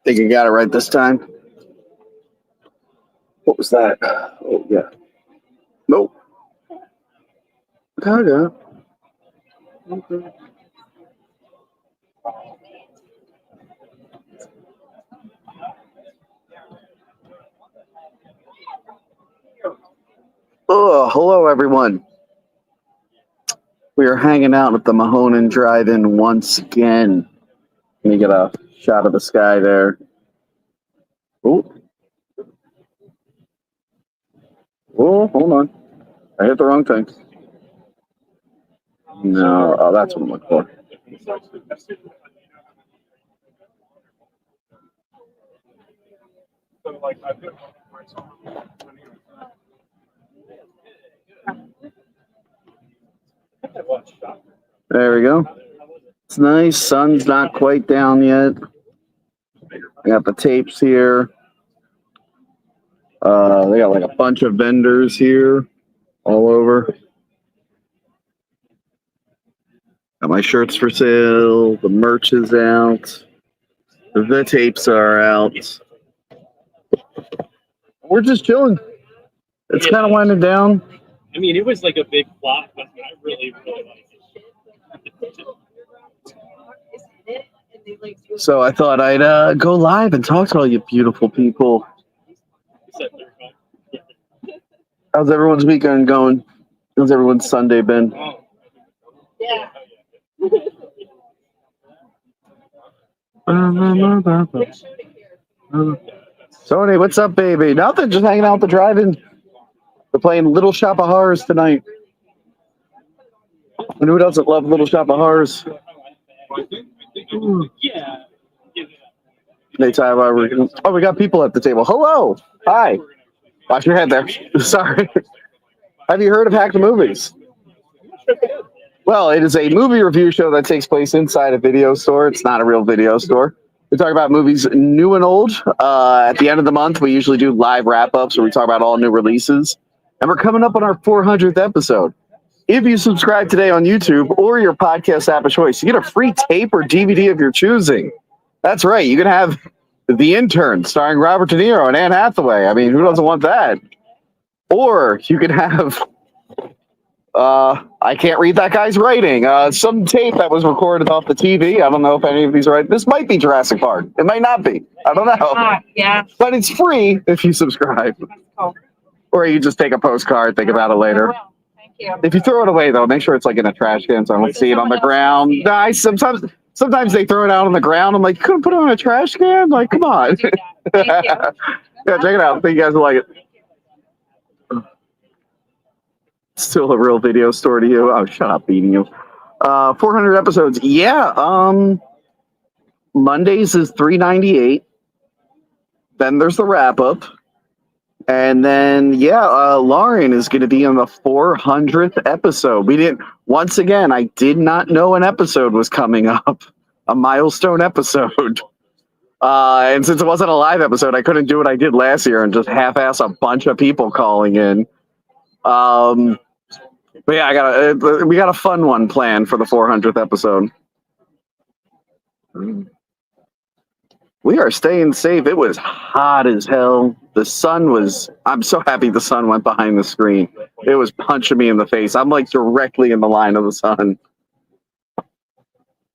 Think you got it right this time? What was that? Oh, yeah. Nope. Kinda. Okay. Oh, hello, everyone. We are hanging out at the Mahoning Drive-In once again. Let me get a shot of the sky there. Oh, hold on. I hit the wrong thing. No, oh, that's what I'm looking for. There we go. It's nice. Sun's not quite down yet. I got the tapes here. They got like a bunch of vendors here all over. Got my shirts for sale. The merch is out. The tapes are out. We're just chilling. It's kind of winding down. I mean, it was like a big flop, but I really like it. So I thought I'd go live and talk to all you beautiful people. How's everyone's weekend going? How's everyone's Sunday been? Yeah. Tony, what's up, baby? Nothing, just hanging out at the drive-in. We're playing Little Shop of Horrors tonight. And who doesn't love Little Shop of Horrors? Yeah. Hey, Ty, oh, we got people at the table. Hello. Hi. Watch your head there. Sorry. Have you heard of Hack the Movies? Well, it is a movie review show that takes place inside a video store. It's not a real video store. We talk about movies new and old. At the end of the month, we usually do live wrap-ups where we talk about all new releases. And we're coming up on our 400th episode. If you subscribe today on YouTube or your podcast app of choice, you get a free tape or DVD of your choosing. That's right. You can have The Intern starring Robert De Niro and Anne Hathaway. I mean, who doesn't want that? Or you can have... I can't read that guy's writing. Some tape that was recorded off the TV. I don't know if any of these are right. This might be Jurassic Park. It might not be. I don't know. Yeah. But it's free if you subscribe. Cool. Or you just take a postcard, think about it later. Thank you. If you throw it away, though, make sure it's like in a trash can so I don't see it on the ground. Nice. Sometimes they throw it out on the ground. I'm like, you couldn't put it on a trash can? Like, come on. Thank you. Yeah, check it out. I think you guys will like it. Still a real video store to you. Oh, shut up, beating you. 400 episodes. Yeah. Mondays is $3.98. Then there's the wrap up. And then, Lauren is going to be on the 400th episode. Once again, I did not know an episode was coming up, a milestone episode. And since it wasn't a live episode, I couldn't do what I did last year and just half-ass a bunch of people calling in. But yeah, we got a fun one planned for the 400th episode. We are staying safe. It was hot as hell. I'm so happy the sun went behind the screen. It was punching me in the face. I'm like directly in the line of the sun.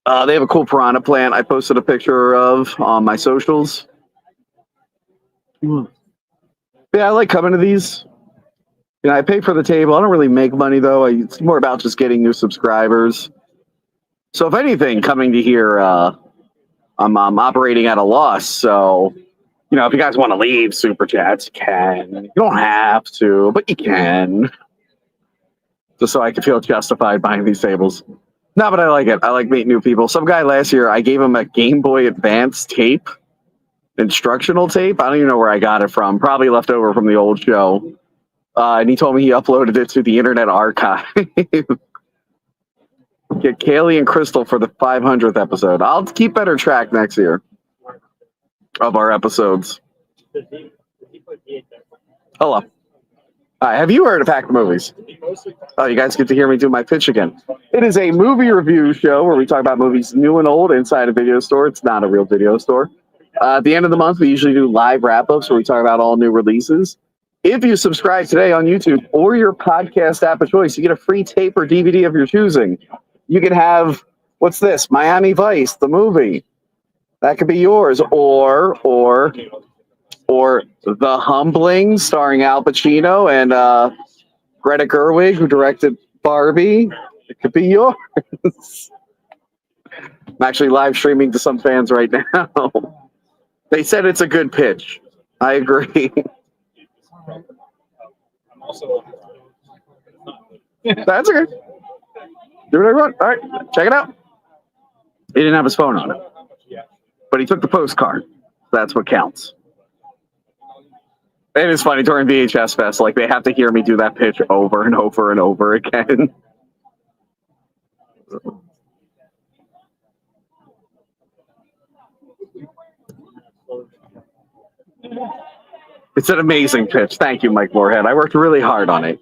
They have a cool piranha plant I posted a picture of on my socials. Yeah, I like coming to these. You know, I pay for the table. I don't really make money, though. It's more about just getting new subscribers. So if anything, coming to here, I'm operating at a loss. So, you know, if you guys want to leave Super Chats, you can. You don't have to, but you can. Just so I can feel justified buying these tables. No, but I like it. I like meeting new people. Some guy last year, I gave him a Game Boy Advance tape, instructional tape. I don't even know where I got it from. Probably left over from the old show. And he told me he uploaded it to the Internet Archive. Get Kaylee and Crystal for the 500th episode. I'll keep better track next year of our episodes. Hello. Have you heard of Hack the Movies? Oh, you guys get to hear me do my pitch again. It is a movie review show where we talk about movies new and old inside a video store. It's not a real video store. At the end of the month, we usually do live wrap-ups where we talk about all new releases. If you subscribe today on YouTube or your podcast app of choice, you get a free tape or DVD of your choosing. You can have, what's this? Miami Vice, the movie. That could be yours. Or The Humbling, starring Al Pacino and Greta Gerwig, who directed Barbie. It could be yours. I'm actually live streaming to some fans right now. They said it's a good pitch. I agree. That's okay. Do whatever you want. All right, check it out. He didn't have his phone on it, but he took the postcard. That's what counts. It is funny during VHS Fest, like they have to hear me do that pitch over and over and over again. It's an amazing pitch. Thank you, Mike Moorhead. I worked really hard on it.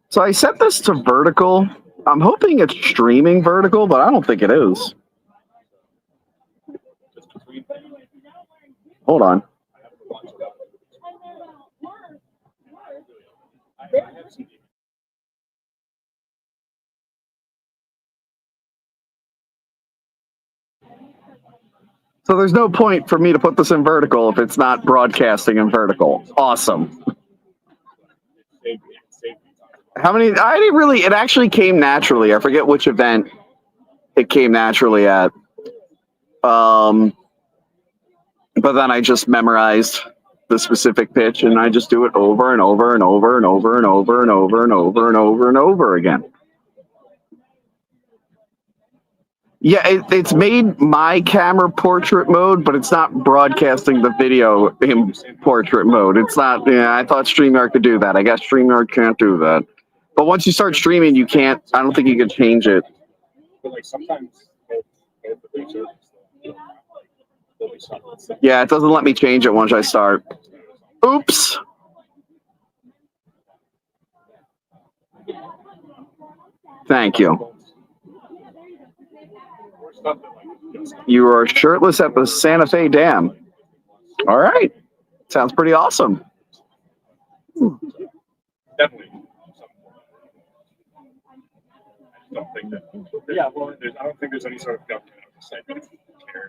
So I set this to vertical. I'm hoping it's streaming vertical, but I don't think it is. Hold on. So there's no point for me to put this in vertical if it's not broadcasting in vertical. Awesome. How many? I didn't really. It actually came naturally. I forget which event it came naturally at. But then I just memorized the specific pitch and I just do it over and over and over and over and over and over and over and over and over again. Yeah, it's made my camera portrait mode, but it's not broadcasting the video in portrait mode. It's not. Yeah, I thought StreamYard could do that. I guess StreamYard can't do that. But once you start streaming, you can't. I don't think you can change it. Yeah, it doesn't let me change it once I start. Oops. Thank you. You are shirtless at the Santa Fe Dam. All right. Sounds pretty awesome. Definitely. I don't think there's any sort of government oversight.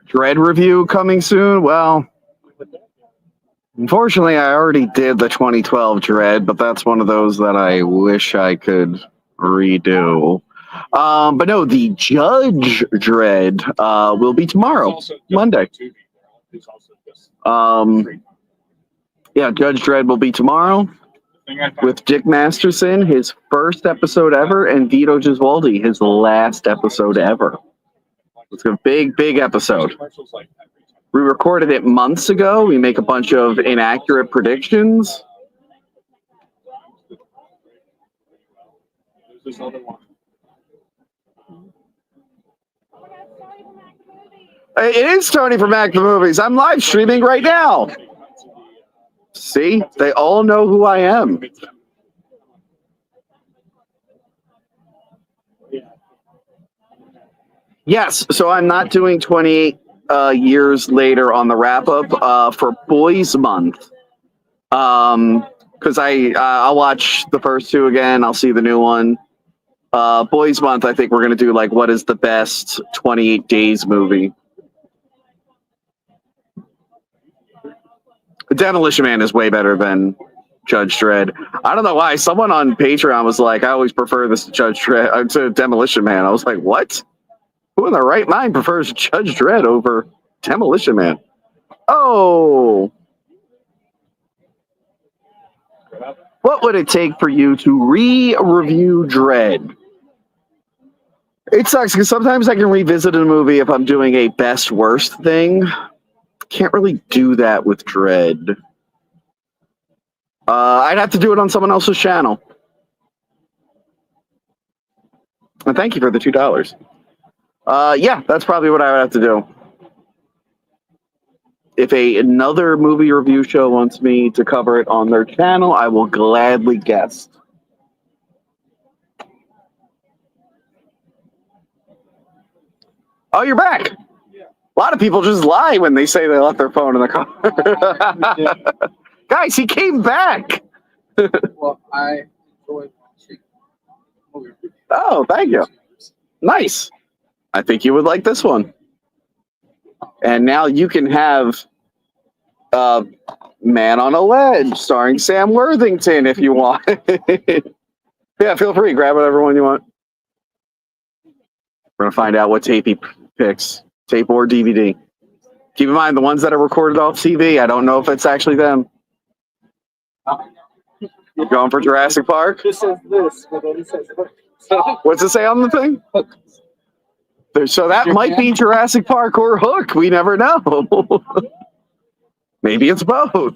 Dread review coming soon. Well, unfortunately, I already did the 2012 Dread, but that's one of those that I wish I could redo. But no, the Judge Dread will be tomorrow, Monday. Yeah, Judge Dredd will be tomorrow with Dick Masterson, his first episode ever, and Vito Gesualdi, his last episode ever. It's a big, big episode. We recorded it months ago. We make a bunch of inaccurate predictions. It is Tony from Mac the Movies. I'm live streaming right now. See, they all know who I am. Yes, so I'm not doing 28 years later on the wrap up for Boys Month. Because I'll watch the first two again. I'll see the new one. Boys Month, I think we're gonna do like what is the best 28 Days movie. Demolition Man is way better than Judge Dredd. I don't know why. Someone on Patreon was like, I always prefer this to Judge Dredd to Demolition Man. I was like, what? Who in their right mind prefers Judge Dredd over Demolition Man? Oh. What would it take for you to re-review Dredd? It sucks because sometimes I can revisit a movie if I'm doing a best-worst thing. Can't really do that with Dredd. I'd have to do it on someone else's channel. And thank you for the $2. Yeah, that's probably what I would have to do. If another movie review show wants me to cover it on their channel, I will gladly guest. Oh, you're back. A lot of people just lie when they say they left their phone in the car. Guys, he came back. Well, I enjoy watching movie reviews. Oh, thank you. Nice. I think you would like this one. And now you can have Man on a Ledge starring Sam Worthington if you want. Yeah, feel free. Grab whatever one you want. We're going to find out what tape he picks. Tape or DVD. Keep in mind, the ones that are recorded off TV, I don't know if it's actually them. You're going for Jurassic Park? This says this, but then it says hook. So, What's it say on the thing? hook. So that might be Jurassic Park or Hook. We never know. Maybe it's both.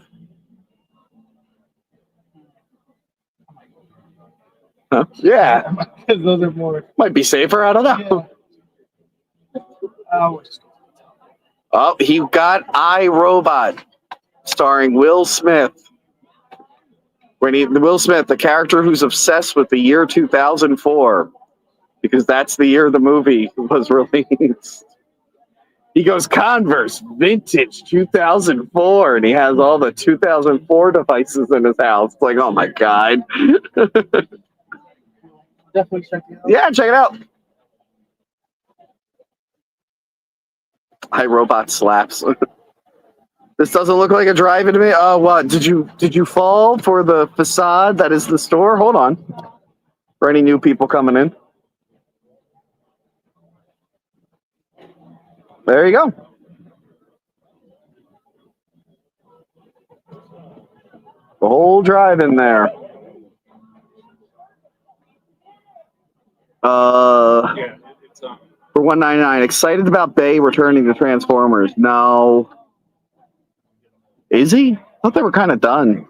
Huh? Yeah. Because those are more. Might be safer. I don't know. We'll just go. Oh, he got iRobot, starring Will Smith. Will Smith, the character who's obsessed with the year 2004, because that's the year the movie was released. He goes, Converse, vintage 2004, and he has all the 2004 devices in his house. It's like, oh my God. Definitely check it out. Yeah, check it out. iRobot slaps. This doesn't look like a drive-in to me. Oh, what? Did you fall for the facade that is the store? Hold on. For any new people coming in. There you go. The whole drive in there. Yeah, it's For $1.99. Excited about Bay returning to Transformers. No. Is he? I thought they were kind of done.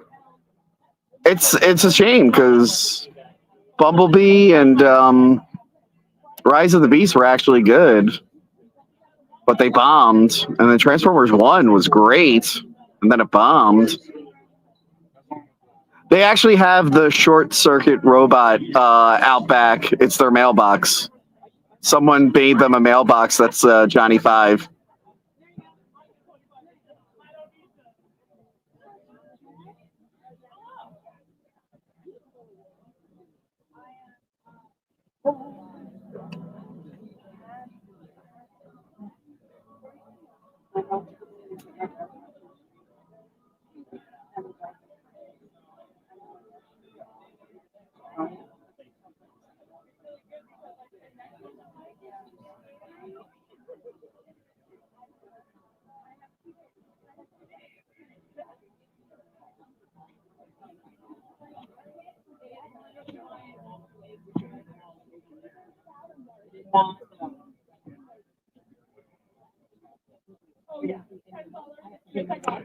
It's a shame because Bumblebee and Rise of the Beast were actually good, but they bombed. And then Transformers 1 was great, and then it bombed. They actually have the short circuit robot out back. It's their mailbox. Someone made them a mailbox that's Johnny Five.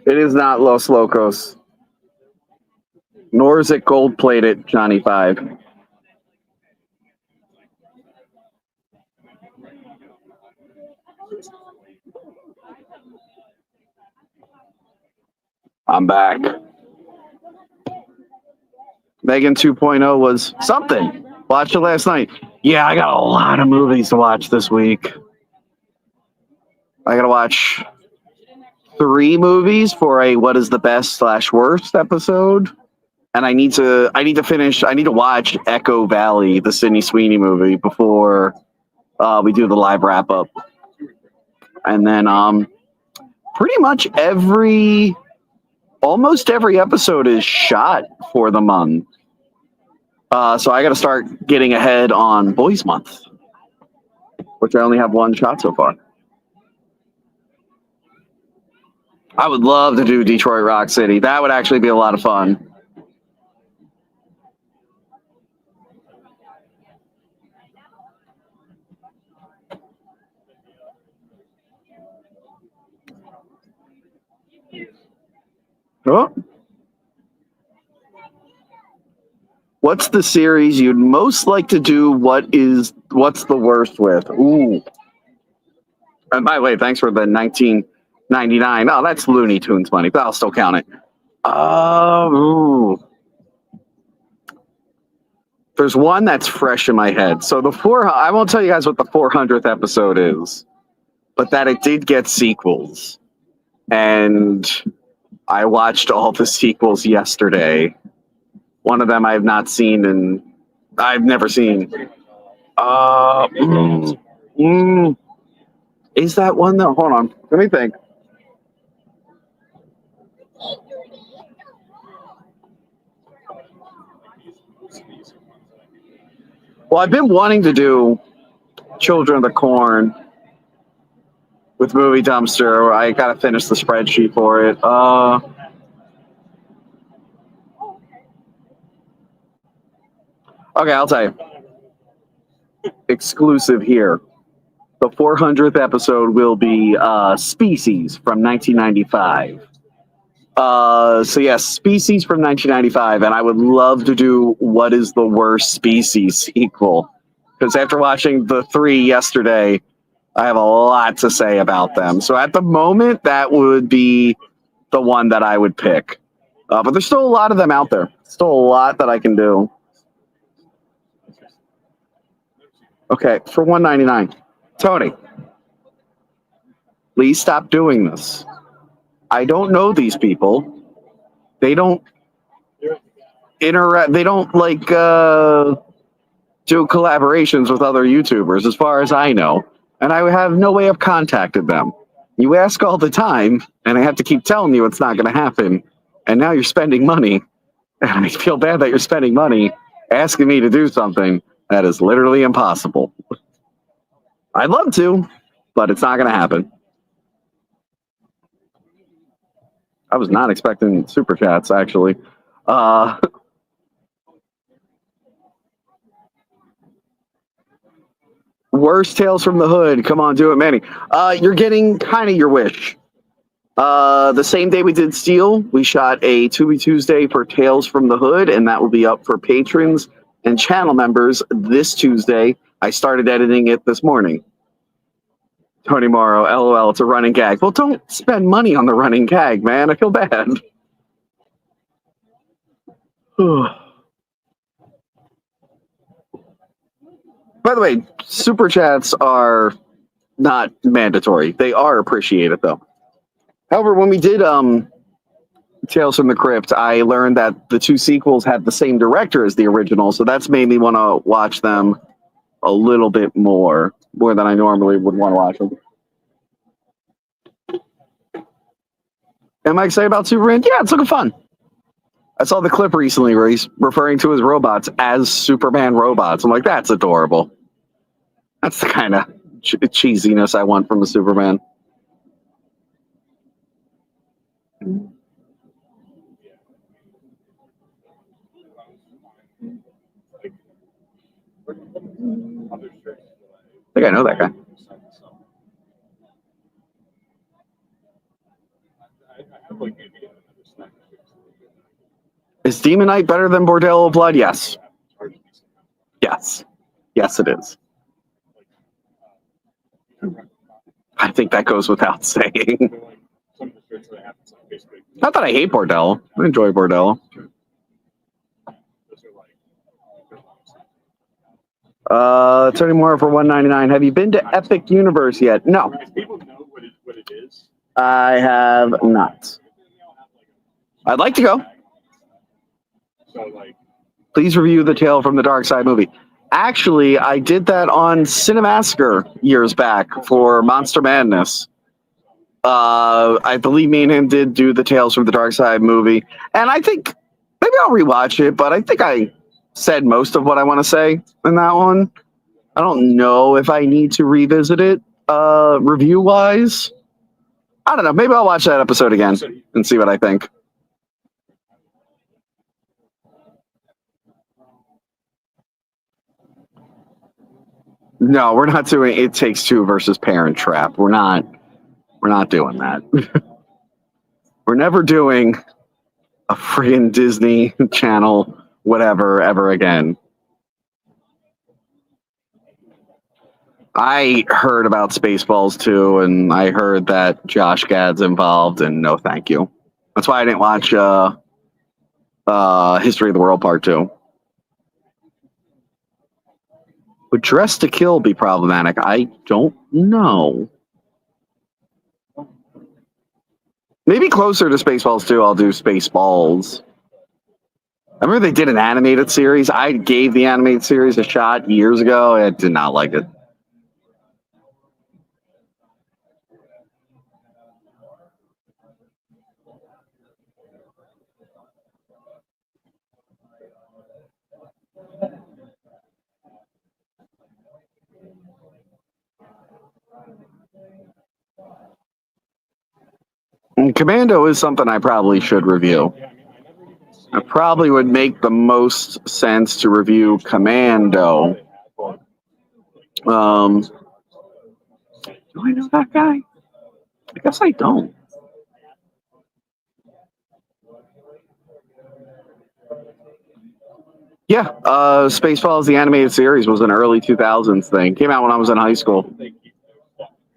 It is not Los Locos. Nor is it gold plated Johnny Five. I'm back. Megan 2.0 was something. Watched it last night. Yeah, I got a lot of movies to watch this week. I got to watch 3 movies for a what is the best / worst episode. And I need to watch Echo Valley, the Sydney Sweeney movie, before we do the live wrap up. And then pretty much almost every episode is shot for the month. So I got to start getting ahead on Boys Month, which I only have 1 shot so far. I would love to do Detroit Rock City. That would actually be a lot of fun. Oh. What's the series you'd most like to do? What's the worst with? Ooh. And by the way, thanks for the 1999. Oh, that's Looney Tunes money, but I'll still count it. Ooh. There's one that's fresh in my head. So I won't tell you guys what the 400th episode is, but that it did get sequels. And I watched all the sequels yesterday. One of them I have not seen and I've never seen. Is that one that? Hold on. Let me think. Well, I've been wanting to do Children of the Corn with Movie Dumpster. I gotta finish the spreadsheet for it. Okay, I'll tell you. Exclusive here. The 400th episode will be Species from 1995. So yes, Species from 1995, and I would love to do What is the Worst Species sequel, because after watching the 3 yesterday, I have a lot to say about them. So at the moment, that would be the one that I would pick. But there's still a lot of them out there. Still a lot that I can do. Okay, for $1.99. Tony, please stop doing this. I don't know these people. They don't interact. They don't like do collaborations with other YouTubers, as far as I know. And I have no way of contacting them. You ask all the time, and I have to keep telling you it's not going to happen. And now you're spending money. And I feel bad that you're spending money asking me to do something that is literally impossible. I'd love to, but it's not going to happen. I was not expecting super chats, actually. Worst Tales from the Hood. Come on, do it, Manny. You're getting kind of your wish. The same day we did Steel, we shot a Tubi Tuesday for Tales from the Hood, and that will be up for patrons and channel members this Tuesday. I started editing it this morning. Tony Morrow, LOL, it's a running gag. Well, don't spend money on the running gag, man. I feel bad. By the way, super chats are not mandatory. They are appreciated, though. However, when we did Tales from the Crypt, I learned that the 2 sequels had the same director as the original, so that's made me want to watch them a little bit more than I normally would want to watch them. Am I excited about Superman? Yeah, it's looking fun. I saw the clip recently where he's referring to his robots as Superman robots. I'm like, that's adorable. That's the kind of cheesiness I want from a Superman. I think I know that guy. Is Demon Knight better than Bordello of Blood? Yes. Yes. Yes, it is. I think that goes without saying. Not that I hate Bordello. I enjoy Bordello. Tony Moore for $1.99. Have you been to Epic Universe yet? No. People know what it is. I have not. I'd like to go. So like, please review the Tale from the Dark Side movie. Actually, I did that on Cinemassacre years back for Monster Madness. I believe me and him did do the Tales from the Dark Side movie. And I think maybe I'll rewatch it, but I think I said most of what I want to say in that one. I don't know if I need to revisit it review-wise. I don't know. Maybe I'll watch that episode again and see what I think. No, we're not doing It Takes Two versus Parent Trap. We're not doing that. We're never doing a friggin' Disney Channel whatever ever again. I heard about Spaceballs too, and I heard that Josh Gad's involved, and no, thank you. That's why I didn't watch History of the World Part 2. Would Dress to Kill be problematic? I don't know. Maybe closer to Spaceballs 2, I'll do Spaceballs. I remember they did an animated series. I gave the animated series a shot years ago. I did not like it. And Commando is something I probably should review. It probably would make the most sense to review Commando. Do I know that guy? I guess I don't. Yeah, Spaceballs, the animated series, was an early 2000s thing. Came out when I was in high school.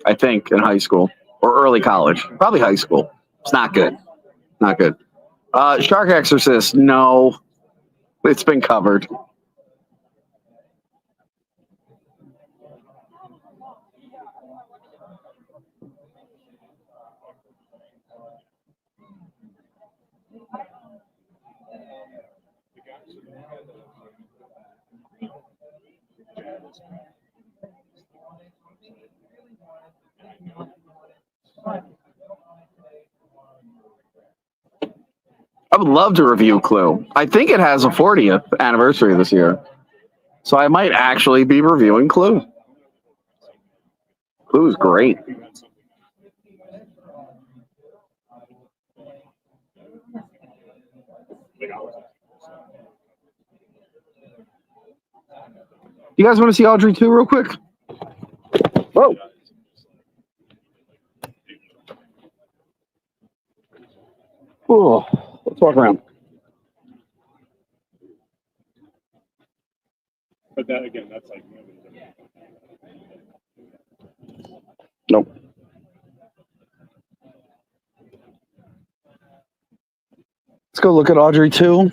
I think in high school or early college. Probably high school. It's not good. Not good. Shark Exorcist, no. It's been covered. I would love to review Clue. I think it has a 40th anniversary this year. So I might actually be reviewing Clue. Clue is great. You guys want to see Audrey 2 real quick? Whoa. Oh, let's walk around. But that again, that's like. Nope. Let's go look at Audrey 2.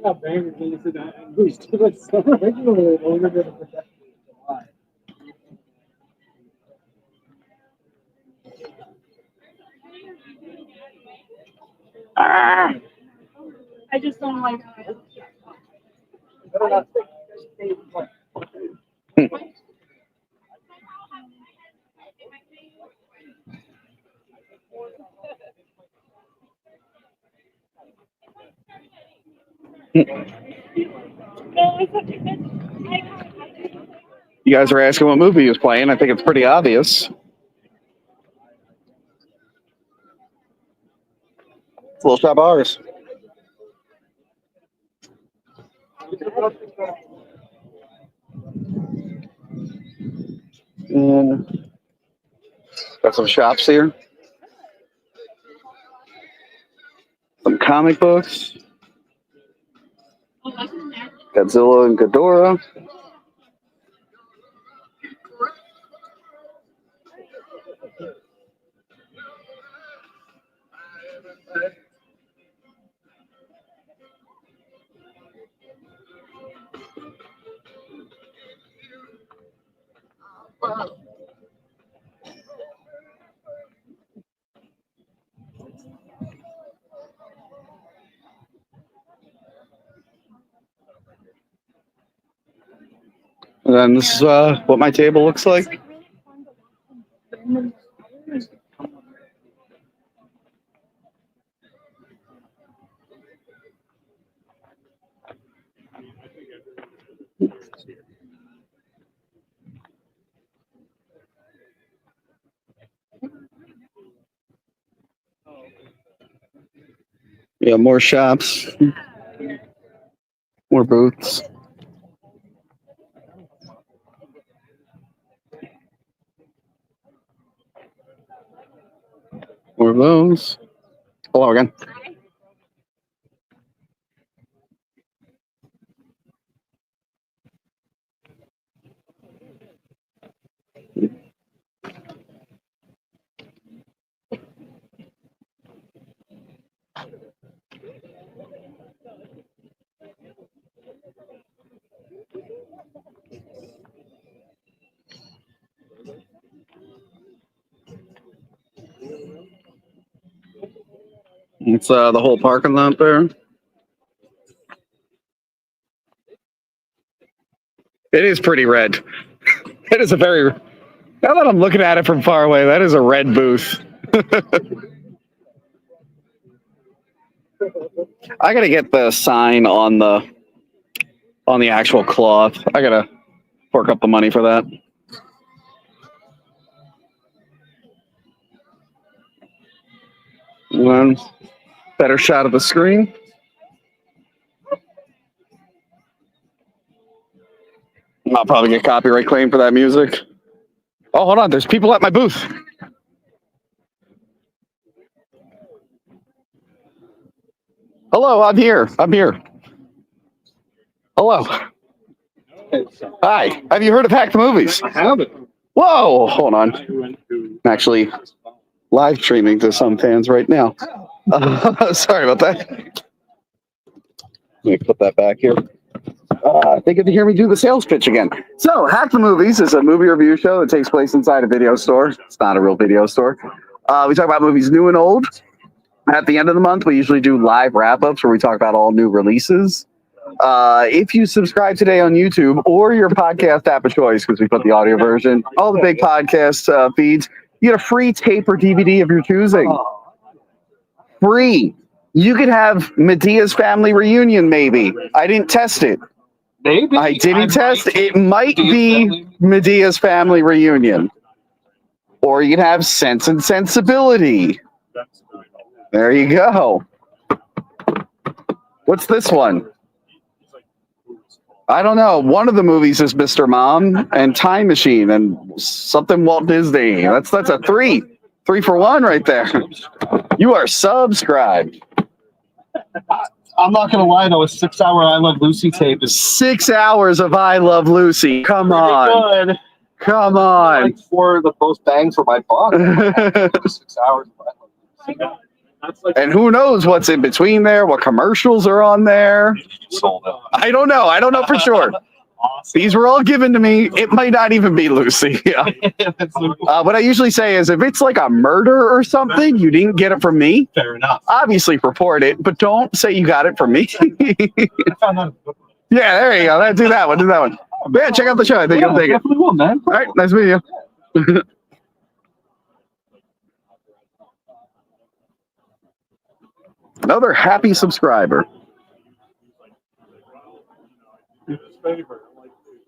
How bangers when you sit down and boost to the summer. Originally, older than a projected July. I just don't like it. Better not You guys are asking what movie he was playing. I think it's pretty obvious. It's Little Shop of Horrors. And got some shops here. Some comic books. Godzilla and Ghidorah. And then this is what my table looks like. Yeah, more shops, more booths. More of those. Hello again. It's the whole parking lot there. It is pretty red. It is a very. Now that I'm looking at it from far away, that is a red booth. I gotta get the sign on the actual cloth. I gotta fork up the money for that. One better shot of the screen. I'll probably get copyright claim for that music. Oh, hold on. There's people at my booth. Hello, I'm here. I'm here. Hello. Hi. Have you heard of Hack the Movies? I haven't. Whoa, hold on. I went to I'm actually live streaming to some fans right now. Sorry about that. Let me put that back here. They get to hear me do the sales pitch again. So, Hack the Movies is a movie review show that takes place inside a video store. It's not a real video store. We talk about movies new and old. At the end of the month, we usually do live wrap-ups where we talk about all new releases. If you subscribe today on YouTube or your podcast app of choice, because we put the audio version, all the big podcast feeds, you get a free tape or DVD of your choosing. Free. You could have Medea's Family Reunion, maybe. I didn't test it. maybe I didn't test it. It might be Medea's Family Reunion. Or you can have Sense and Sensibility. There you go. What's this one? I don't know. One of the movies is Mr. Mom and Time Machine and something Walt Disney. That's a three. 3 for 1 right there. You are subscribed. I'm not gonna lie though, a 6-hour I Love Lucy tape is 6 hours of I Love Lucy. Come on. good. Come on. Like for the most bang for my buck. 6 hours of I Love Lucy. That's like And who knows what's in between there, what commercials are on there. sold it. I don't know. I don't know for sure. Awesome. These were all given to me. It might not even be Lucy. Yeah. What I usually say is if it's like a murder or something, you didn't get it from me, Fair enough. obviously report it, but don't say you got it from me. I found out. Yeah, there you go. Do that one. Do that one. Yeah, check out the show. I think you'll dig it. Definitely will, man. All right. Nice meeting you. Another happy subscriber.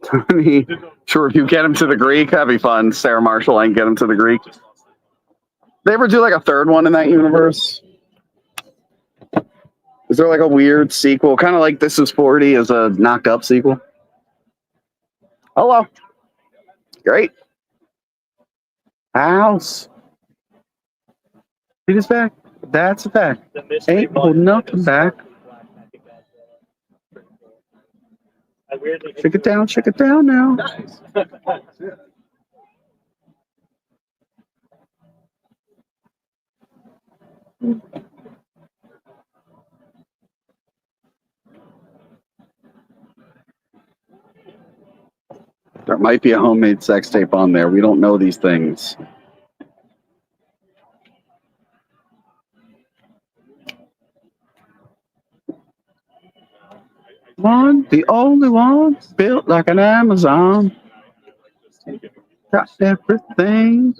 Tony, sure, if you get him to the Greek, that'd be fun. Sarah Marshall, I can get him to the Greek. They ever do like a third one in that universe? Is there like a weird sequel? Kind of like This Is 40 as a knocked up sequel? Hello. Great. House. It is back. That's a fact. Ain't holding nothing back. Shake it down now. There might be a homemade sex tape on there. We don't know these things. One, the only one, built like an Amazon. Got everything.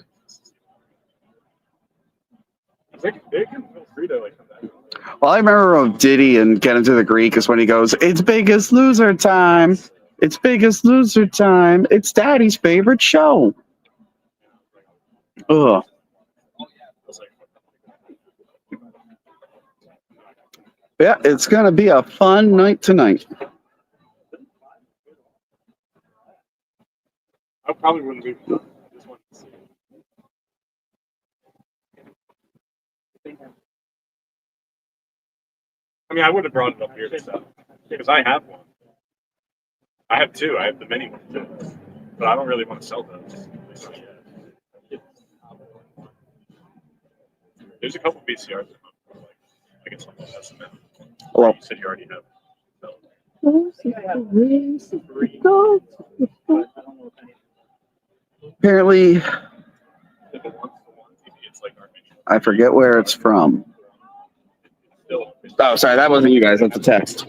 Well, I remember of Diddy and Get Into the Greek is when he goes, "It's Biggest Loser time. It's Biggest Loser time. It's Daddy's favorite show." Ugh. Yeah, it's gonna be a fun night tonight. I probably wouldn't be this one. I mean, I would have brought it up here and stuff because I have one. I have two. I have the mini one too, but I don't really want to sell those. There's a couple VCRs. I guess I'll have some. Hello. You said you already have. Apparently, The one TV, it's like our mini. I forget where it's from. Still, Oh, sorry, that wasn't you guys. That's a text.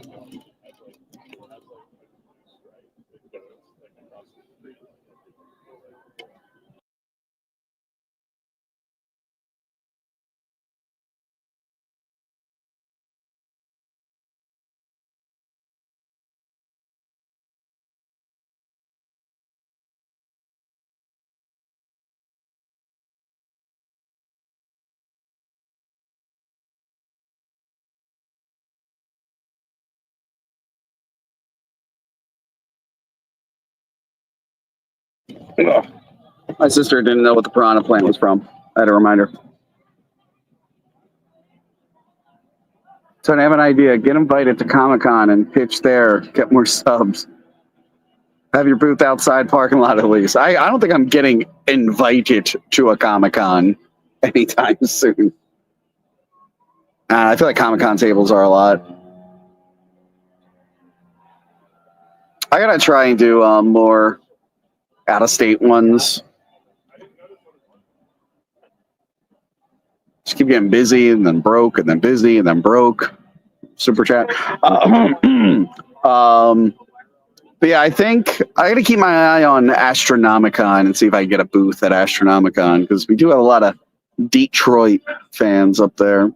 Ugh. My sister didn't know what the piranha plant was from. I had to remind her. So I have an idea. Get invited to Comic-Con and pitch there. Get more subs. Have your booth outside parking lot at least. I don't think I'm getting invited to a Comic-Con anytime soon. I feel like Comic-Con tables are a lot. I gotta try and do more out-of-state ones. Just keep getting busy and then broke and then busy and then broke. Super chat. But yeah, I think I got to keep my eye on Astronomicon and see if I can get a booth at Astronomicon because we do have a lot of Detroit fans up there.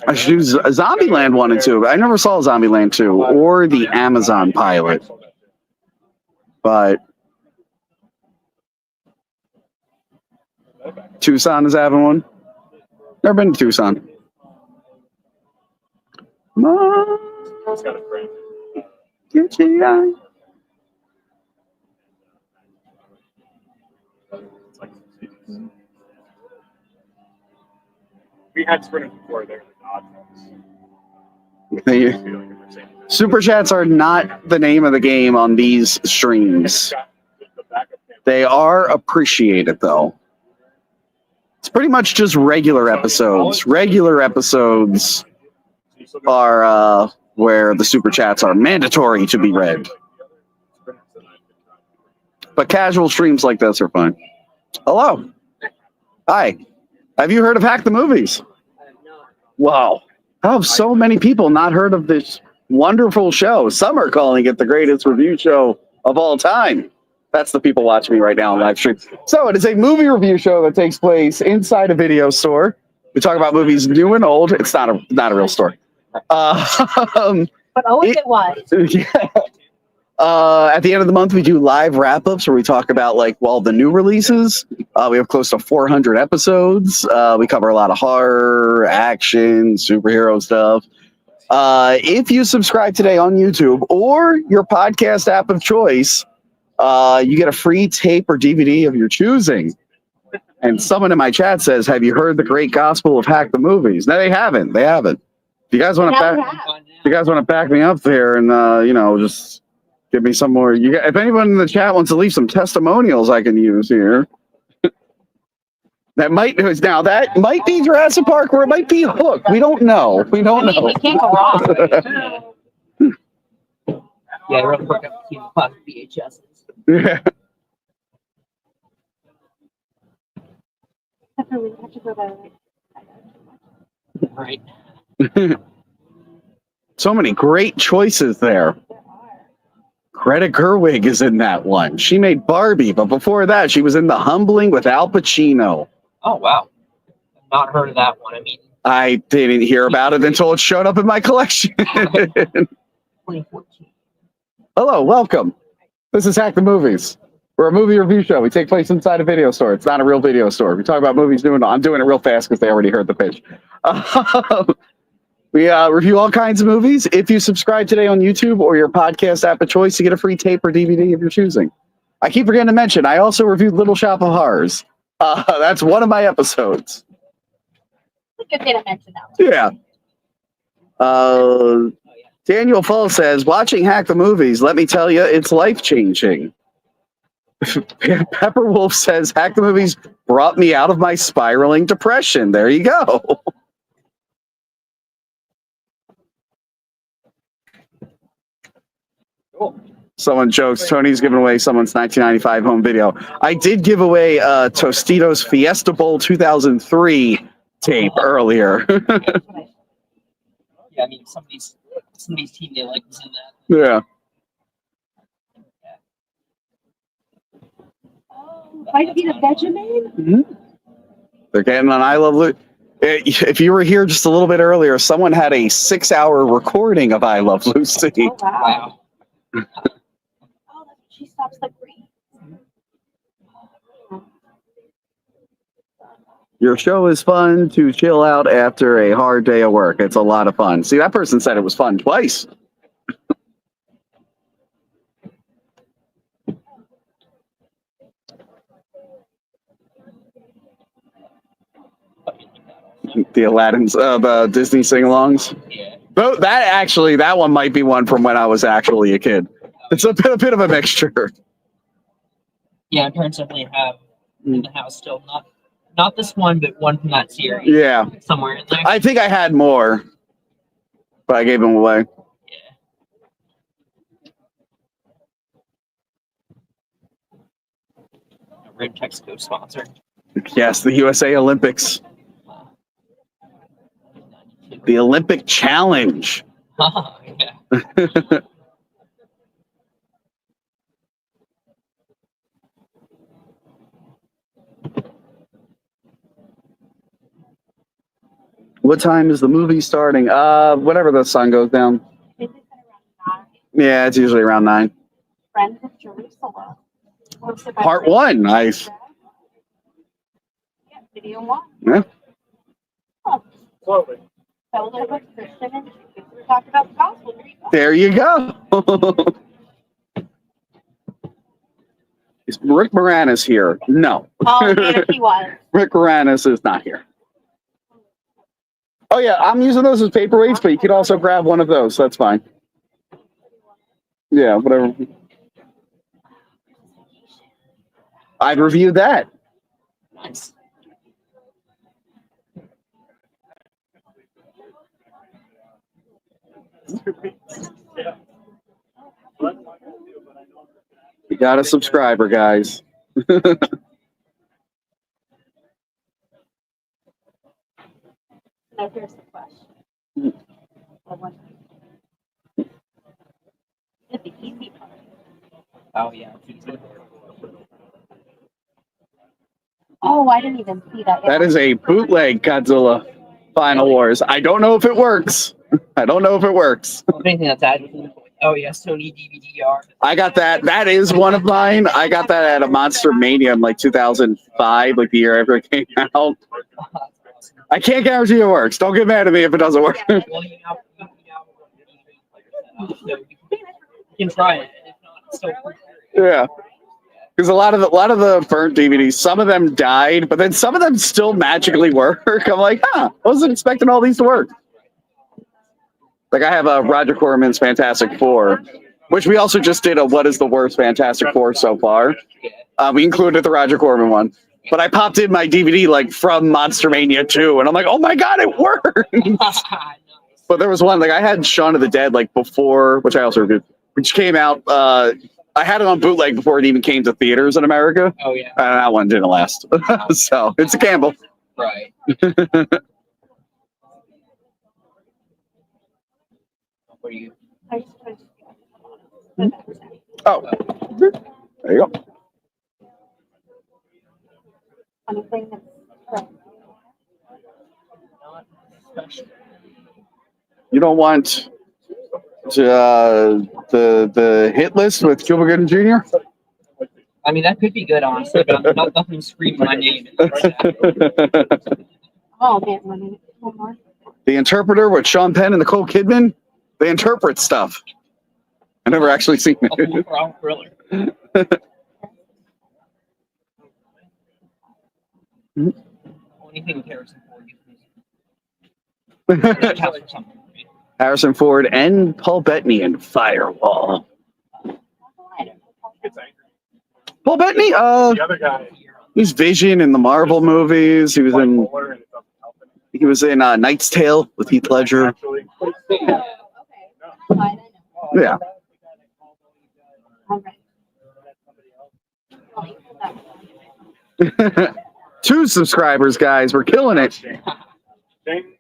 I should do Zombieland 1 and 2. I never saw Zombieland 2 or the Amazon pilot. But Tucson is having one. Never been to Tucson. Mom, it's got a friend. get your eye. It's like we had sprinters before. They're odd ones. Super chats are not the name of the game on these streams. They are appreciated, though. It's pretty much just regular episodes. Regular episodes are where the super chats are mandatory to be read. But casual streams like this are fine. Hello. Hi. Have you heard of Hack the Movies? Wow. How have so many people not heard of this wonderful show? Some are calling it the greatest review show of all time. That's the people watching me right now on live stream. So it is a movie review show that takes place inside a video store. We talk about movies new and old. It's not a real store. But always it was. Yeah. At the end of the month, we do live wrap-ups where we talk about the new releases. We have close to 400 episodes. We cover a lot of horror, action, superhero stuff. If you subscribe today on YouTube or your podcast app of choice, you get a free tape or DVD of your choosing. And someone in my chat says, "Have you heard the great gospel of Hack the Movies?" No, they haven't. They haven't. If you guys want to back me up there and just give me some more. If anyone in the chat wants to leave some testimonials, I can use here. That might be Jurassic Park or it might be Hook. We don't know. We can't go wrong. Yeah, real quick, I'm keeping past VHSs. Yeah. We have to go there. Right. So many great choices there. Greta Gerwig is in that one. She made Barbie, but before that, she was in The Humbling with Al Pacino. Oh, wow. I've not heard of that one. I mean, I didn't hear about it until it showed up in my collection. 2014. Hello, welcome. This is Hack the Movies. We're a movie review show. We take place inside a video store. It's not a real video store. We talk about movies new and old. I'm doing it real fast because they already heard the pitch. We review all kinds of movies. If you subscribe today on YouTube or your podcast app of choice, you get a free tape or DVD of your choosing. I keep forgetting to mention, I also reviewed Little Shop of Horrors. That's one of my episodes. It's a good thing to mention that. Yeah. Daniel Fall says, watching Hack the Movies, let me tell you, it's life-changing. Pepper Wolf says, Hack the Movies brought me out of my spiraling depression. There you go. Someone jokes, Tony's giving away someone's 1995 home video. I did give away Tostitos Fiesta Bowl 2003 tape earlier. Yeah, I mean, somebody's team they like was in that. Yeah. Might be the Benjamin? Mm-hmm. They're getting on I Love Lucy. If you were here just a little bit earlier, someone had a 6-hour recording of I Love Lucy. Oh, wow. Wow. Oh, she stops the green. Your show is fun to chill out after a hard day of work. It's a lot of fun. See, that person said it was fun twice. The Aladdin's, the Disney sing-alongs. Yeah. That one might be one from when I was actually a kid. It's a bit of a mixture. Yeah, my parents definitely have in the house still. Not this one, but one from that series. Yeah. Somewhere in there. I think I had more, but I gave them away. Yeah. Red Texaco sponsor. Yes, the USA Olympics. The Olympic Challenge. Yeah. What time is the movie starting? Whenever the sun goes down. Yeah, it's usually around 9. Friends of Jerusalem. Hosted by Part 1, nice. Yeah, video 1. Yeah. Oh, Slowly. fellowship of Christian and Jews. We're talking about the gospel. There you go. Is Rick Moranis here? No. Oh, man, if he was. Rick Moranis is not here. Oh, yeah, I'm using those as paperweights, but you could also grab one of those. That's fine. Yeah, whatever. I've reviewed that. Nice. You got a subscriber, guys. Now here's the question. Did the easy part. Oh yeah. Oh, I didn't even see that. That is a bootleg Godzilla Final Wars. I don't know if it works. I don't know if it works. Anything that's added. Oh yeah, Sony DVD-R. I got that. That is one of mine. I got that at a Monster Mania in like 2005, like the year after it came out. I can't guarantee it works. Don't get mad at me if it doesn't work. Well, you can try it. If not, it's still free. Yeah. Because a lot of the burnt DVDs, some of them died, but then some of them still magically work. I'm like, I wasn't expecting all these to work. Like I have a Roger Corman's Fantastic Four, which we also just did a what is the worst Fantastic Four so far. We included the Roger Corman one. But I popped in my DVD like from Monster Mania 2, and I'm like, oh my god, it worked! But there was one, like I had Shaun of the Dead like before, which I also reviewed, which came out, I had it on bootleg before it even came to theaters in America. Oh yeah. And that one didn't last. So it's a gamble. Right. What are you? Oh, there you go. Anything that's Not special. You don't want the hit list with Cuba Gooding Jr.? I mean, that could be good, honestly, but nothing screaming my name. oh man, one more. The Interpreter with Sean Penn and Nicole Kidman. They interpret stuff. I've never actually seen A it. full crowd thriller. Only thing with Harrison Ford. That counts for something for me. Harrison Ford and Paul Bettany in Firewall. Gets angry. Paul Bettany, The other guy, he's Vision in the Marvel movies. He was in bipolar, and it doesn't help him. Knight's Tale with Heath Ledger. Actually, Okay. Fine, I know. Yeah. All right. Well, that 2 subscribers, guys. We're killing it. Shane.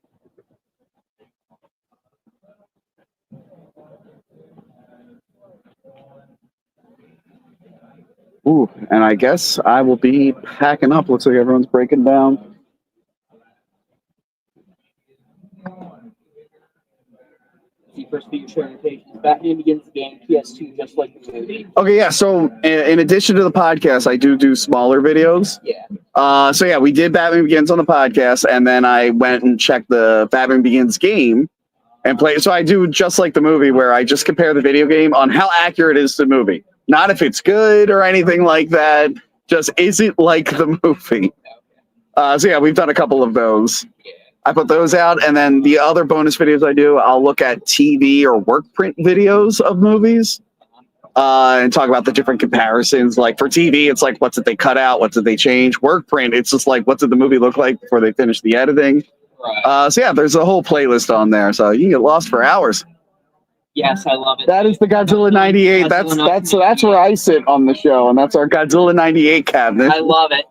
Ooh, and I guess I will be packing up. Looks like everyone's breaking down. The first feature annotations. Batman Begins the game, PS2, just like the movie. Okay, yeah. So in addition to the podcast, I do smaller videos. Yeah. So yeah, we did Batman Begins on the podcast, and then I went and checked the Batman Begins game and played. So I do just like the movie, where I just compare the video game on how accurate it is to the movie, not if it's good or anything like that. Just is it like the movie? So yeah, we've done a couple of those. I put those out, and then the other bonus videos I do, I'll look at TV or work print videos of movies and talk about the different comparisons. Like for TV, it's like, what did they cut out? What did they change? Work print, it's just like, what did the movie look like before they finished the editing? Right. So yeah, there's a whole playlist on there, so you can get lost for hours. Yes, I love it. That is the Godzilla 98. That's where I sit on the show, and that's our Godzilla 98 cabinet. I love it.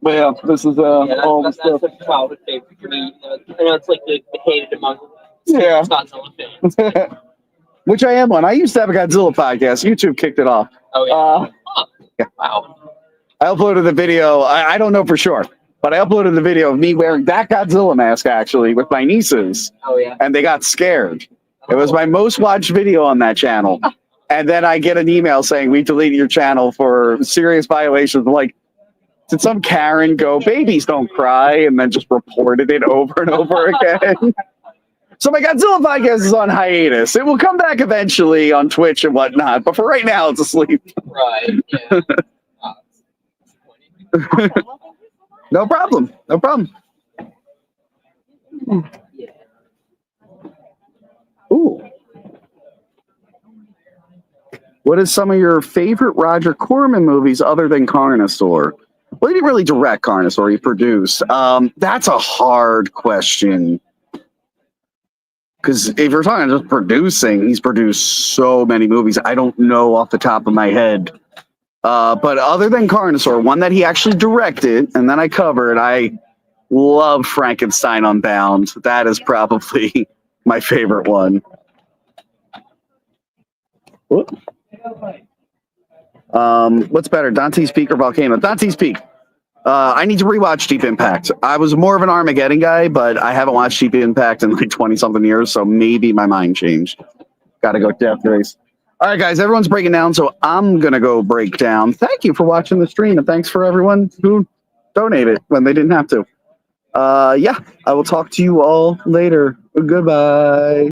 But yeah, this is all the that's stuff. a childhood favorite for me. I know it's like the hated among Yeah. Godzilla fans. Which I am one. I used to have a Godzilla podcast. YouTube kicked it off. Oh yeah. Yeah. Wow. I uploaded the video. I don't know for sure, but I uploaded the video of me wearing that Godzilla mask actually with my nieces, Oh yeah. and they got scared. It was my most watched video on that channel. And then I get an email saying, we deleted your channel for serious violations. I'm like, did some Karen go, babies don't cry, and then just reported it over and over again? So my Godzilla podcast is on hiatus. It will come back eventually on Twitch and whatnot, but for right now, it's asleep. Right. Yeah. Disappointing. No problem. No problem. Yeah. Ooh. What is some of your favorite Roger Corman movies other than Carnosaur? Well, he didn't really direct Carnosaur. He produced. That's a hard question. Because if you're talking just producing, he's produced so many movies. I don't know off the top of my head. But other than Carnosaur, one that he actually directed and then I covered, I love Frankenstein Unbound. That is probably my favorite one. Whoop. What's better, Dante's Peak or Volcano? Dante's Peak. I need to rewatch Deep Impact. I was more of an Armageddon guy, but I haven't watched Deep Impact in like 20-something years, so maybe my mind changed. Gotta go Death Race. All right, guys, everyone's breaking down, so I'm gonna go break down. Thank you for watching the stream, and thanks for everyone who donated when they didn't have to. Yeah, I will talk to you all later. Goodbye.